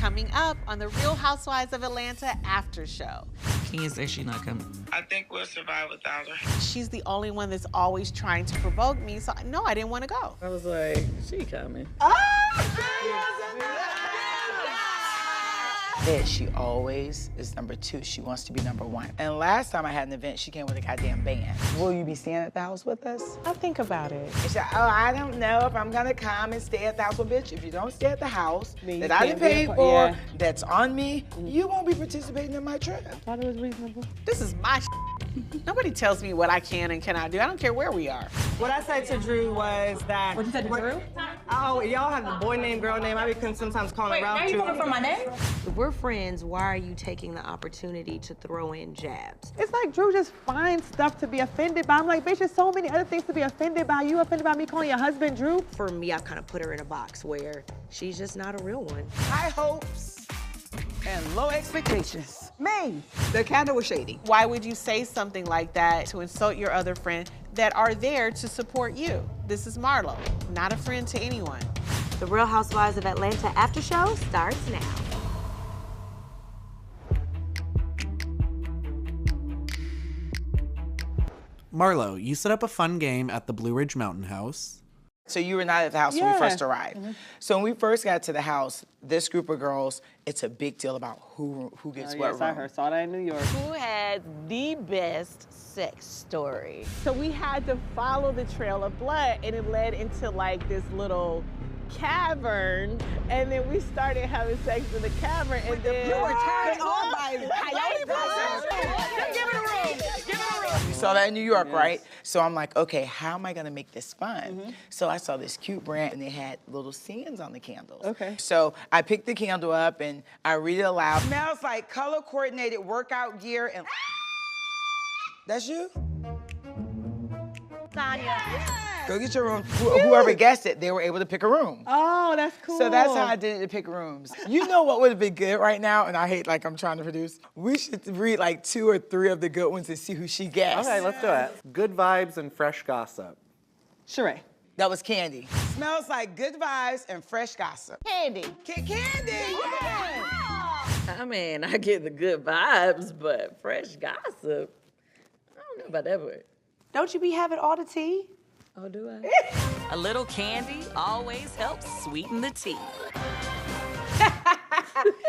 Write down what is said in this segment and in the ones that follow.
coming up on the Real Housewives of Atlanta after show. Kenya says she's not coming. I think we'll survive without her. She's the only one that's always trying to provoke me, so no, I didn't want to go. I was like, she coming. That she always is number 2. She wants to be number 1. And last time I had an event, she came with a goddamn band. Will you be staying at the house with us? I'll think about it. And she said, oh, I don't know if I'm gonna come and stay at the house. Well, bitch, if you don't stay at the house that I didn't pay for, that's on me, you won't be participating in my trip. I thought it was reasonable. This is my Nobody tells me what I can and cannot do. I don't care where we are. What I said to Drew was that... What you said to Drew? Oh, y'all have the boy name, girl name. I be sometimes calling Ralph Drew. Wait, now you coming from my name? If we're friends, why are you taking the opportunity to throw in jabs? It's like Drew just finds stuff to be offended by. I'm like, bitch, there's so many other things to be offended by. You offended by me calling your husband Drew? For me, I've kind of put her in a box where she's just not a real one. High hopes and low expectations. Me. The candle was shady. Why would you say something like that to insult your other friend that are there to support you? This is Marlo, not a friend to anyone. The Real Housewives of Atlanta after show starts now. Marlo, you set up a fun game at the Blue Ridge Mountain House. So you were not at the house when we first arrived. So when we first got to the house, this group of girls, it's a big deal about who gets what room. I saw that in New York. Who had the best sex story? So we had to follow the trail of blood, and it led into like this little cavern, and then we started having sex in the cavern, and then You were turned on by coyote Give it a room. Give it a room. You saw that in New York, right? So I'm like, okay, how am I gonna make this fun? So I saw this cute brand, and they had little scenes on the candles. Okay. So I picked the candle up, and I read it aloud. Smells like color-coordinated workout gear, and that's you? Sanya. Go get your room. Whoever guessed it, they were able to pick a room. Oh, that's cool. So that's how I did it to pick rooms. You know what would have been good right now, and I hate like I'm trying to produce? We should read like 2 or 3 of the good ones and see who she guessed. Okay, let's do it. Good vibes and fresh gossip. Shereé. That was Kandi. Smells like good vibes and fresh gossip. Kandi. Kandi! I mean, I get the good vibes, but fresh gossip, I don't know about that word. Don't you be having all the tea? Oh, do I? A little candy always helps sweeten the tea.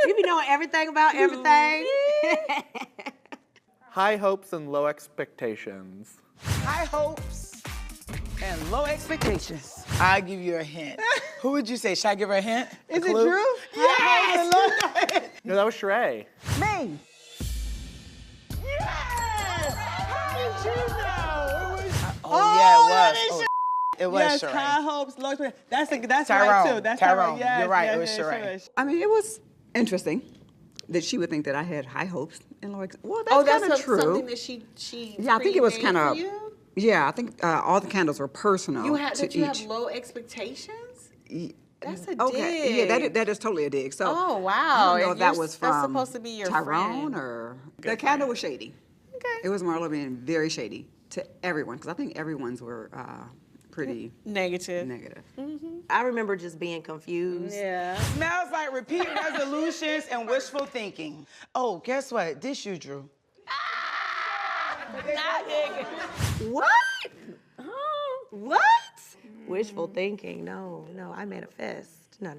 You be knowing everything about everything. High hopes and low expectations. High hopes and low expectations. I'll give you a hint. Who would you say? Should I give her a hint? Is it Drew? Yes! No, that was Shereé. Me. How did you know? It was Yes, Shereé. high hopes, low expectations. That's Tyrone. right too. That's Tyrone. Yes, You're right. yes, It was yes, Shereé. I mean, it was interesting that she would think that I had high hopes and low expectations. Well, that's kind of true. Something that she Yeah, I think it was pre-made kind for of. you? Yeah, I think all the candles were personal You had to that you each. have low expectations? That's a Okay, dig. yeah, that is totally a dig. So, Oh, wow. I don't know And if that you're- was that's from supposed to be your Tyrone friend. or the candle was shady. Okay. It was Marlo being very shady to everyone because I think everyone's were pretty Negative. negative. I remember just being confused. Yeah. Smells like repeat resolutions and wishful thinking. Oh, guess what? This you, Drew. What? What? Wishful thinking. No, I manifest. No.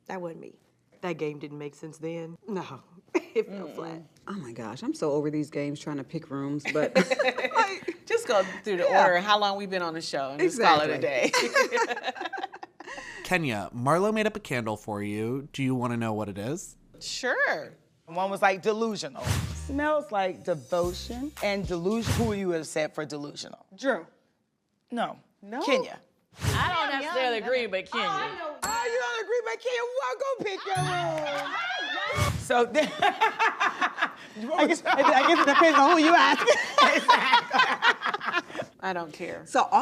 That wasn't me. That game didn't make sense then. No, it fell flat. Oh my gosh, I'm so over these games trying to pick rooms, but Just go through the order, how long we've been on the show, and just call it a day. Kenya, Marlo made up a candle for you. Do you want to know what it is? Sure. One was like delusional. Smells like devotion and delusion. Who you would have said for delusional? Drew. No. No? Kenya. I don't necessarily agree, but Kenya. Oh, you don't agree, but Kenya, well, go pick your room. So then, I guess it depends on who you ask. I don't care. so all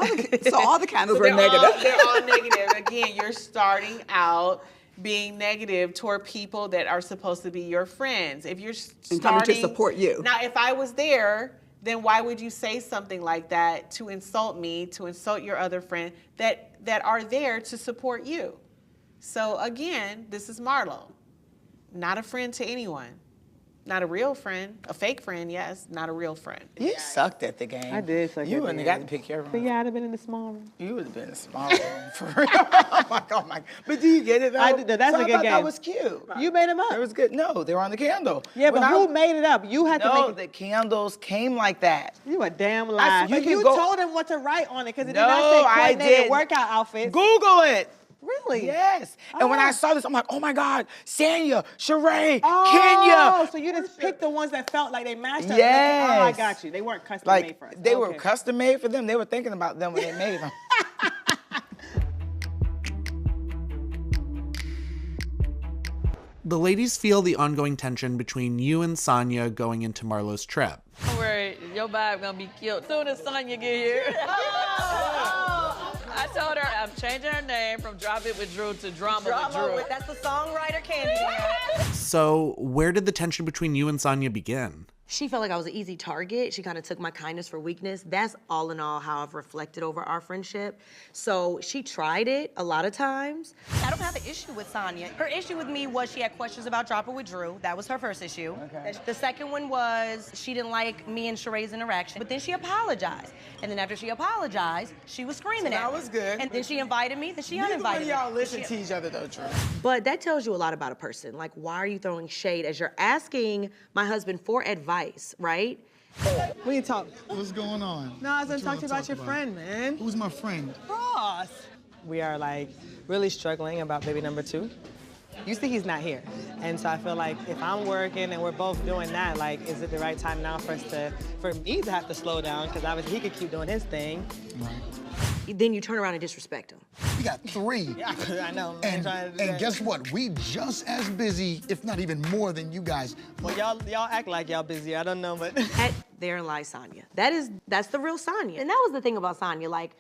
the candles were They're negative. all negative. Again, you're starting out being negative toward people that are supposed to be your friends. If you're And coming to starting support you. Now, if I was there, then why would you say something like that to insult me, to insult your other friend that are there to support you? So again, this is Marlo, Not a friend to anyone. Not a real friend. A fake friend, yes. Not a real friend. You sucked at the game. I did suck You at the wouldn't have got game. to pick your room. But yeah, I'd have been in the small room. You would have been in a small room, for real. Oh my God. But do you get it, though? I did. That's So a I good thought game. that was cute. You made them up. It was good. No, they were on the candle. Yeah, but When who made it up? You had to No, make it. the candles came like that. You a damn lie. you But can you go- told them what to write on it because it did No, not say I coordinated didn't. workout outfits. Google it. Really? Yes. And when I saw this, I'm like, oh my God, Sanya, Shereé, Oh, Kenya. so you just picked the ones that felt like they matched up. Yes. Oh, I got you. They weren't custom made Like, for us. they were Okay. custom made for them. They were thinking about them when they made them. The ladies feel the ongoing tension between you and Sanya going into Marlo's trip. Don't worry, your vibe gonna be killed soon as Sanya get here. I told her I'm changing her name from Drop It with Drew to Drama with Drew. That's the songwriter Kandi. So where did the tension between you and Sanya begin? She felt like I was an easy target. She kind of took my kindness for weakness. That's all in all how I've reflected over our friendship. So she tried it a lot of times. I don't have an issue with Sanya. Her issue with me was she had questions about Drop It with Drew. That was her first issue. Okay. The second one was she didn't like me and Shereé's interaction. But then she apologized. And then after she apologized, she was screaming So at that me. was good. And then she invited me, then she Neither uninvited one of y'all me. listen to each other, though, Drew. But that tells you a lot about a person. Like, why are you throwing shade as you're asking my husband for advice, right? We need to talk. What's going on? No, I was What gonna you talk wanna to you about talk your friend, man. Who's my friend? Ross. We are like really struggling about baby number 2. You see he's not here. And so I feel like if I'm working and we're both doing that, like, is it the right time now for me to have to slow down? Because obviously he could keep doing his thing. Right. Then you turn around and disrespect him. We got 3. Yeah, I know, man. trying to do And that. guess what? We just as busy, if not even more than you guys. Well, y'all act like y'all busy. I don't know, but. Therein lies Sanya. That's the real Sanya. And that was the thing about Sanya. Like,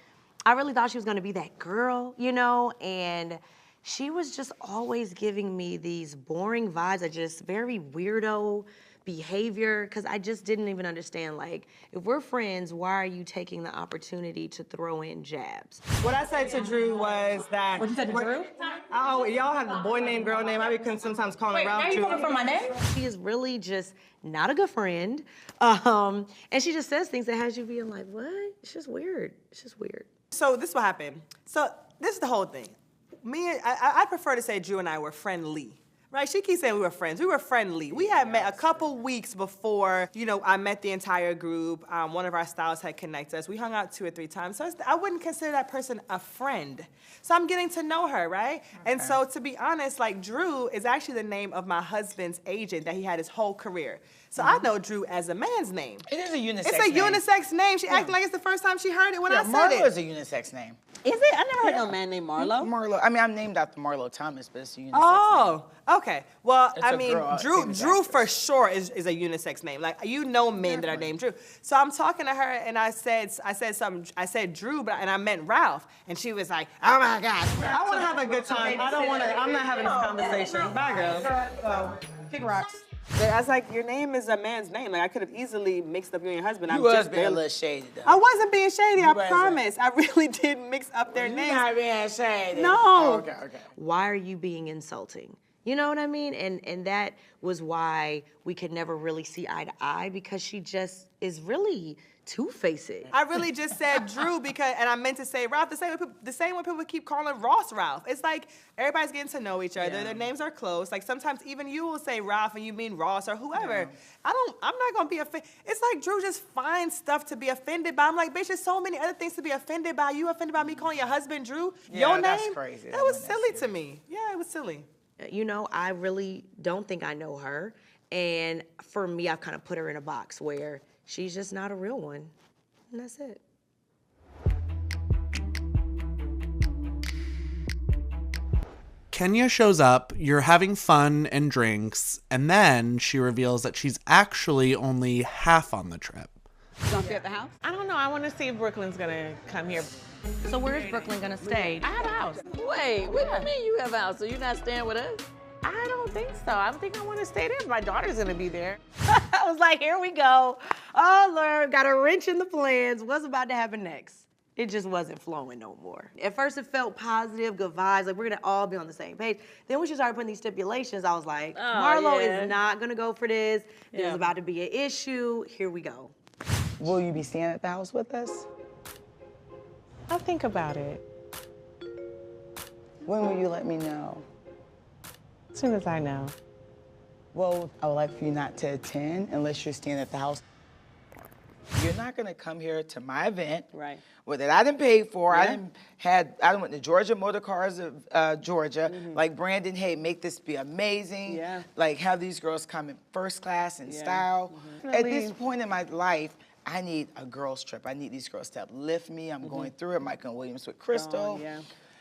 I really thought she was gonna be that girl, you know, and she was just always giving me these boring vibes of just very weirdo behavior, because I just didn't even understand, like, if we're friends, why are you taking the opportunity to throw in jabs? What I said to Drew was that. What you said to Drew? Oh, y'all have the boy name, girl name. I be sometimes calling Ralph Are you Drew. coming from my name? She is really just not a good friend. And she just says things that has you being like, what? It's just weird. It's just weird. So this is what happened. So this is the whole thing. I prefer to say Drew and I were friendly. Right, she keeps saying we were friends. We were friendly. We had met a couple weeks before, you know, I met the entire group. One of our stylists had connected us. We hung out 2 or 3 times. So I wouldn't consider that person a friend. So I'm getting to know her, right? Okay. And so to be honest, like, Drew is actually the name of my husband's agent that he had his whole career. So I know Drew as a man's name. It is a unisex It's a name. unisex name. She acting like it's the first time she heard it when I said Marlo it. is a unisex name. Is it? I never heard no man named Marlo. Marlo. I mean, I'm named after Marlo Thomas, but it's a unisex name. Oh, okay. Well, It's I a mean, girl, Drew famous for actress. sure is a unisex name. Like, you know men that are named Drew. So I'm talking to her and I said Drew, and I meant Ralph. And she was like, oh my God. I want to have a good time. I'm not having this conversation. Bye, girl. Kick rocks. I was like, your name is a man's name. Like, I could have easily mixed up you and your husband. You was being a little shady, though. I wasn't being shady, I wasn't. promise. I really did mix up their names. You're not being shady. No. Oh, okay. Why are you being insulting? You know what I mean? And that was why we could never really see eye to eye, because she just is really two-faced. I really just said Drew and I meant to say Ralph, the same way people keep calling Ross Ralph. It's like everybody's getting to know each other. Yeah. Their names are close. Like, sometimes even you will say Ralph and you mean Ross or whoever. Yeah. I'm not gonna be offended. It's like Drew just finds stuff to be offended by. I'm like, bitch, there's so many other things to be offended by. You offended by me calling your husband Drew? Yeah, your name? that's crazy. That was silly to me. Yeah, it was silly. You know, I really don't think I know her. And for me, I've kind of put her in a box where she's just not a real one. And that's it. Kenya shows up, you're having fun and drinks, and then she reveals that she's actually only half on the trip. You gonna stay at the house? I don't know. I want to see if Brooklyn's gonna come here. So where is Brooklyn gonna stay? I have a house. Wait, what do you mean you have a house? So you're not staying with us? I don't think so. I think I want to stay there. My daughter's gonna be there. I was like, here we go. Oh, Lord, got a wrench in the plans. What's about to happen next? It just wasn't flowing no more. At first it felt positive, good vibes, like we're gonna all be on the same page. Then when she started putting these stipulations, I was like, Marlo is not gonna go for this. There's about to be an issue. Here we go. Will you be staying at the house with us? I'll think about it. When will you let me know? As soon as I know. Well, I would like for you not to attend unless you're staying at the house. You're not gonna come here to my event, right? Well, that I didn't pay for. I done went to Georgia Motor Cars of Georgia. Like Brandon, hey, make this be amazing. Yeah. Like have these girls come in first class in style. At this point in my life, I need a girls trip. I need these girls to uplift me. I'm going through it. Michael and Williams with Crystal.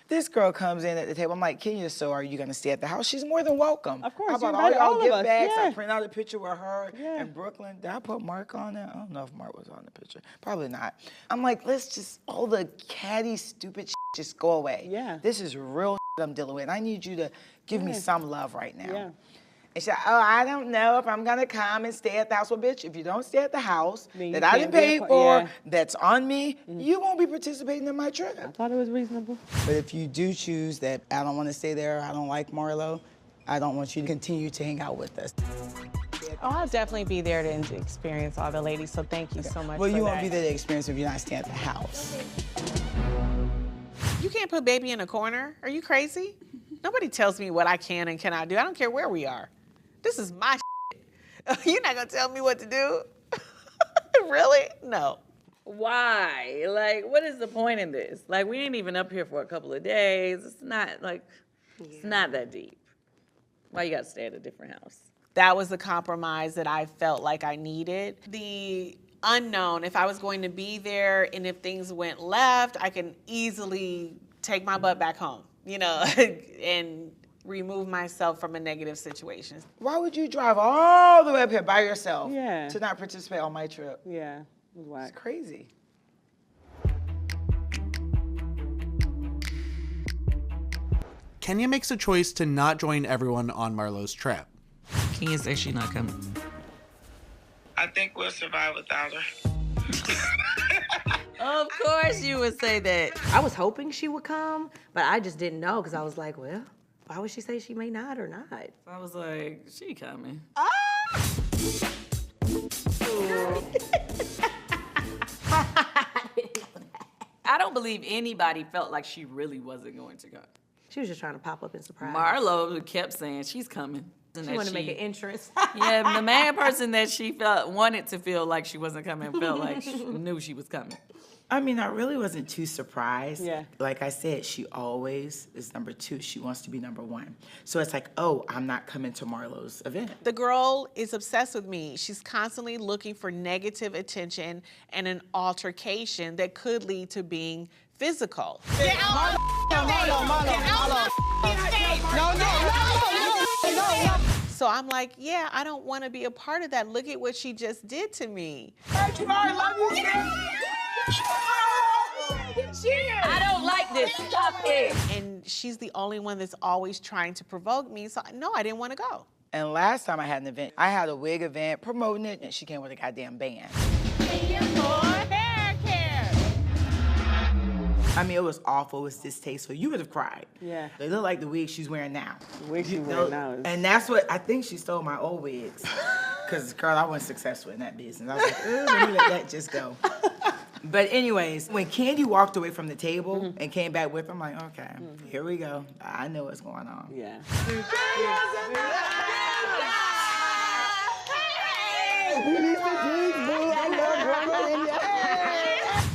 This girl comes in at the table. I'm like, Kenya, so are you gonna stay at the house? She's more than welcome. Of course, I bought you all invited y'all gift of us. bags. Yeah. I print out a picture with her in Brooklyn. Did I put Mark on it? I don't know if Mark was on the picture. Probably not. I'm like, let's just, all the catty, stupid shit just go away. Yeah. This is real shit I'm dealing with. I need you to give me some love right now. Yeah. And she said, oh, I don't know if I'm gonna come and stay at the house. Well, bitch, if you don't stay at the house Then that you I can't didn't be a pay part- for, that's on me, you won't be participating in my trip. I thought it was reasonable. But if you do choose that I don't want to stay there, I don't like Marlo, I don't want you to continue to hang out with us. Oh, I'll definitely be there to experience all the ladies, so thank you so much Well, for you that. won't be there to experience if you're not staying at the house. You can't put baby in a corner. Are you crazy? Nobody tells me what I can and cannot do. I don't care where we are. This is my shit. You're not gonna tell me what to do? Really? No. Why? Like, what is the point in this? Like, we ain't even up here for a couple of days. It's not like, it's not that deep. Why you gotta stay at a different house? That was the compromise that I felt like I needed. The unknown, if I was going to be there and if things went left, I can easily take my butt back home, you know, and remove myself from a negative situation. Why would you drive all the way up here by yourself Yeah. to not participate on my trip? Yeah, it was whack. It's crazy. Kenya makes a choice to not join everyone on Marlo's trip. Kenya says she's not coming. I think we'll survive without her. Of course you would say that. I was hoping she would come, but I just didn't know because I was like, well, why would she say she may not or not? I was like, she coming. I don't believe anybody felt like she really wasn't going to go. She was just trying to pop up and surprise. Marlo kept saying she's coming. She wanted to make an entrance. Yeah, the main person that she wanted to feel like she wasn't coming felt like she knew she was coming. I mean, I really wasn't too surprised. Yeah. Like I said, she always is number 2. She wants to be number 1. So it's like, oh, I'm not coming to Marlo's event. The girl is obsessed with me. She's constantly looking for negative attention and an altercation that could lead to being physical. Get out So I'm like, yeah, I don't want to be a part of that. Look at what she just did to me. I don't like this. Stop it. And she's the only one that's always trying to provoke me. So no, I didn't want to go. And last time I had an event, I had a wig event promoting it, and she came with a goddamn band. I mean, it was awful. It was distasteful. You would have cried. Yeah. They look like the wig she's wearing now. The wig she's wearing now is... And that's what, I think she stole my old wigs. Because, girl, I wasn't successful in that business. I was like, let me let that just go. But anyways, when Kandi walked away from the table and came back with her, I'm like, okay, here we go. I know what's going on. Yeah.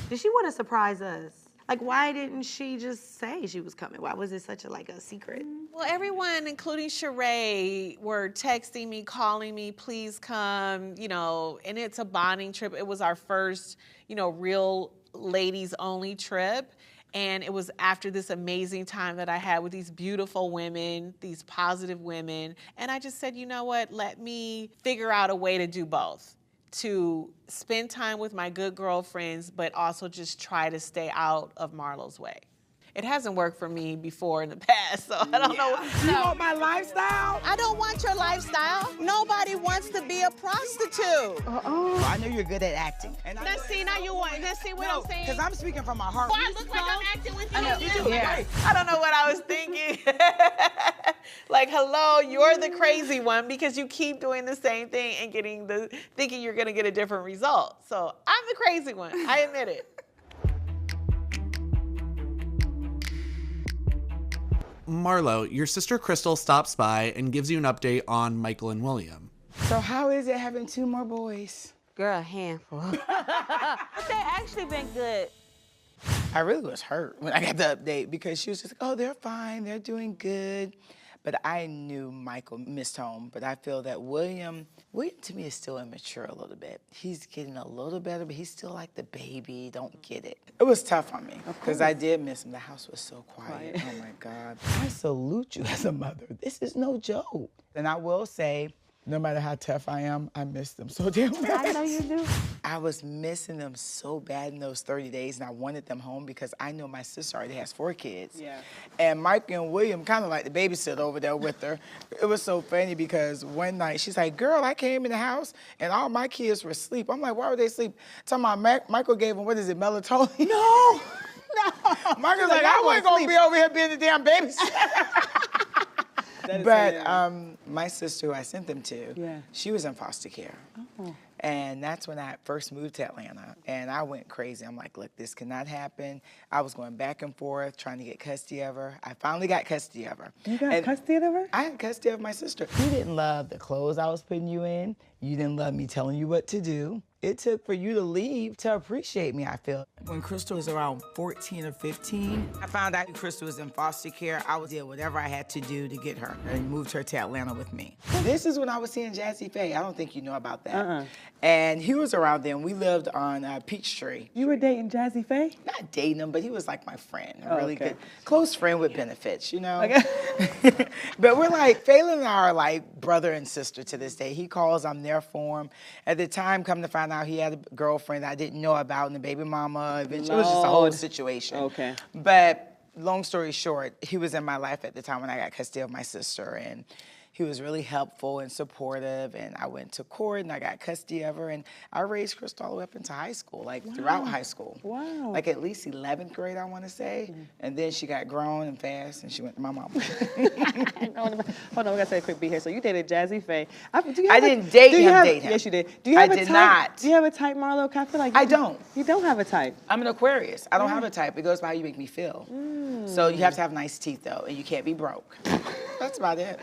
Did she want to surprise us? Like, why didn't she just say she was coming? Why was it such a secret? Well, everyone, including Shereé, were texting me, calling me, please come, you know, and it's a bonding trip. It was our first, you know, real ladies only trip. And it was after this amazing time that I had with these beautiful women, these positive women. And I just said, you know what, let me figure out a way to do both. To spend time with my good girlfriends, but also just try to stay out of Marlo's way. It hasn't worked for me before in the past, so I don't know. You want my lifestyle? I don't want your lifestyle. No, nobody wants to be a prostitute. I know you're good at acting. And Let's see, now you want, let's see what I'm saying. Because I'm speaking from my heart. Well, I look like I'm acting with you. You do. Yeah. I don't know what I was thinking. Like, hello, you're the crazy one because you keep doing the same thing and thinking you're gonna get a different result. So I'm the crazy one, I admit it. Marlo, your sister Crystal stops by and gives you an update on Michael and William. So how is it having 2 more boys? Girl, handful. They actually been good. I really was hurt when I got the update because she was just like, oh, they're fine, they're doing good. But I knew Michael missed home, but I feel that William to me is still immature a little bit. He's getting a little better, but he's still like the baby, don't get it. It was tough on me because I did miss him. The house was so quiet. Oh my God. I salute you as a mother. This is no joke. And I will say, no matter how tough I am, I miss them so damn bad. I know you do. I was missing them so bad in those 30 days, and I wanted them home because I know my sister already has 4 kids. Yeah. And Mike and William kind of like the babysitter over there with her. It was so funny because one night she's like, girl, I came in the house and all my kids were asleep. I'm like, why were they asleep? Talking about Michael gave them, what is it, melatonin? No. Michael's like, I wasn't going to be over here being the damn babysitter. But my sister, who I sent them to, she was in foster care. Oh. And that's when I first moved to Atlanta. And I went crazy. I'm like, look, this cannot happen. I was going back and forth, trying to get custody of her. I finally got custody of her. You got custody of her? I had custody of my sister. You didn't love the clothes I was putting you in. You didn't love me telling you what to do. It took for you to leave to appreciate me, I feel. When Crystal was around 14 or 15, I found out Crystal was in foster care. I would do whatever I had to do to get her and moved her to Atlanta with me. This is when I was seeing Jazzy Faye. I don't think you know about that. And he was around then. We lived on Peachtree. You were dating Jazzy Faye? Not dating him, but he was like my friend, a really good, close friend with benefits, you know? Okay. But we're like, Phelan and I are like brother and sister to this day. He calls, I'm there for him. At the time, come to find out, he had a girlfriend I didn't know about and the baby mama. Eventually, it was just a whole situation. Okay. But long story short, he was in my life at the time when I got custody of my sister, and he was really helpful and supportive, and I went to court and I got custody of her, and I raised Crystal all the way up into high school, like throughout high school. Wow. Like at least 11th grade, I want to say. And then she got grown and fast, and she went to my mama. Hold on, we gotta say a quick beat here. So you dated Jazzy Faye. I didn't date him. Yes, you did. Do you have I a did type? not. Do you have a type, Marlo? I feel like I don't. You don't have a type. I'm an Aquarius. I don't have a type. It goes by how you make me feel. So you have to have nice teeth, though, and you can't be broke. That's about it.